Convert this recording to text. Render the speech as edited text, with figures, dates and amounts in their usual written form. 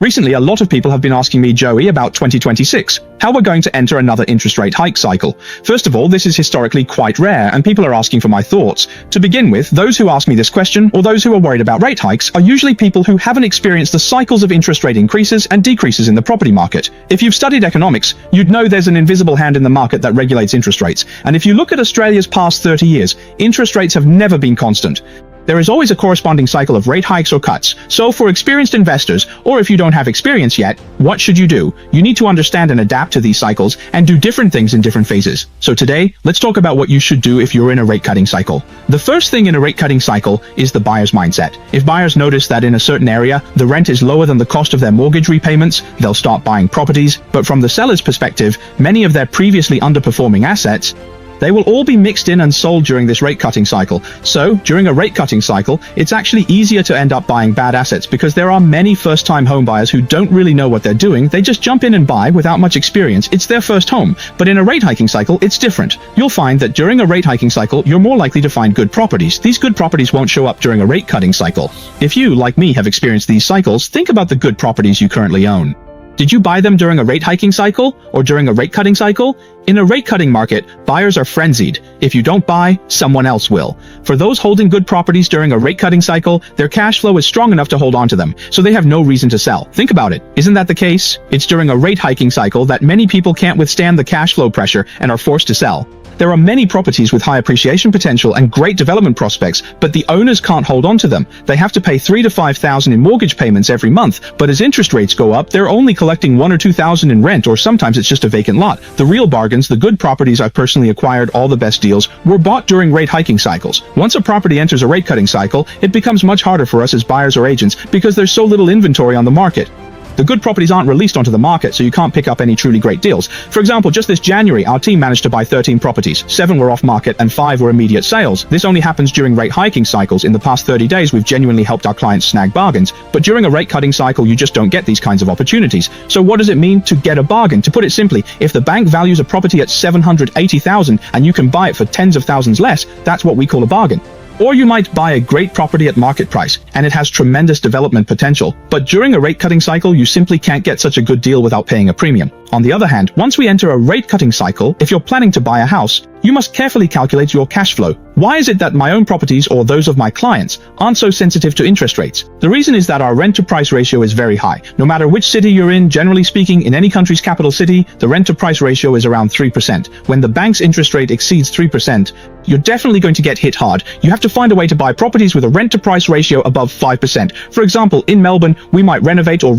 Recently, a lot of people have been asking me, Joey, about 2026, how we're going to enter another interest rate hike cycle. First of all, this is historically quite rare, and people are asking for my thoughts. To begin with, those who ask me this question, or those who are worried about rate hikes, are usually people who haven't experienced the cycles of interest rate increases and decreases in the property market. If you've studied economics, you'd know there's an invisible hand in the market that regulates interest rates. And if you look at Australia's past 30 years, interest rates have never been constant. There is always a corresponding cycle of rate hikes or cuts. So for experienced investors, or if you don't have experience yet, what should you do? You need to understand and adapt to these cycles and do different things in different phases. So today, let's talk about what you should do if you're in a rate cutting cycle. The first thing in a rate cutting cycle is the buyer's mindset. If buyers notice that in a certain area, the rent is lower than the cost of their mortgage repayments, they'll start buying properties. But from the seller's perspective, many of their previously underperforming assets, they will all be mixed in and sold during this rate cutting cycle. So, during a rate cutting cycle, it's actually easier to end up buying bad assets because there are many first-time home buyers who don't really know what they're doing. They just jump in and buy without much experience. It's their first home. But in a rate hiking cycle, it's different. You'll find that during a rate hiking cycle, you're more likely to find good properties. These good properties won't show up during a rate cutting cycle. If you, like me, have experienced these cycles, think about the good properties you currently own. Did you buy them during a rate hiking cycle or during a rate cutting cycle? In a rate cutting market, buyers are frenzied. If you don't buy, someone else will. For those holding good properties during a rate cutting cycle, their cash flow is strong enough to hold on to them, so they have no reason to sell. Think about it. Isn't that the case? It's during a rate hiking cycle that many people can't withstand the cash flow pressure and are forced to sell. There are many properties with high appreciation potential and great development prospects, but the owners can't hold on to them. They have to pay $3,000 to $5,000 in mortgage payments every month, but as interest rates go up, they're only collecting $1,000 or $2,000 in rent, or sometimes it's just a vacant lot. The real bargains, the good properties I've personally acquired, all the best deals, were bought during rate hiking cycles. Once a property enters a rate cutting cycle, it becomes much harder for us as buyers or agents because there's so little inventory on the market. The good properties aren't released onto the market, so you can't pick up any truly great deals. For example, just this January, our team managed to buy 13 properties. 7 were off-market and 5 were immediate sales. This only happens during rate hiking cycles. In the past 30 days, we've genuinely helped our clients snag bargains. But during a rate cutting cycle, you just don't get these kinds of opportunities. So what does it mean to get a bargain? To put it simply, if the bank values a property at $780,000 and you can buy it for tens of thousands less, that's what we call a bargain. Or you might buy a great property at market price, and it has tremendous development potential. But during a rate cutting cycle, you simply can't get such a good deal without paying a premium. On the other hand, once we enter a rate cutting cycle, if you're planning to buy a house, you must carefully calculate your cash flow. Why is it that my own properties or those of my clients aren't so sensitive to interest rates? The reason is that our rent-to-price ratio is very high. No matter which city you're in, generally speaking, in any country's capital city, the rent-to-price ratio is around 3%. When the bank's interest rate exceeds 3%, you're definitely going to get hit hard. You have to find a way to buy properties with a rent-to-price ratio above 5%. For example, in Melbourne, we might renovate or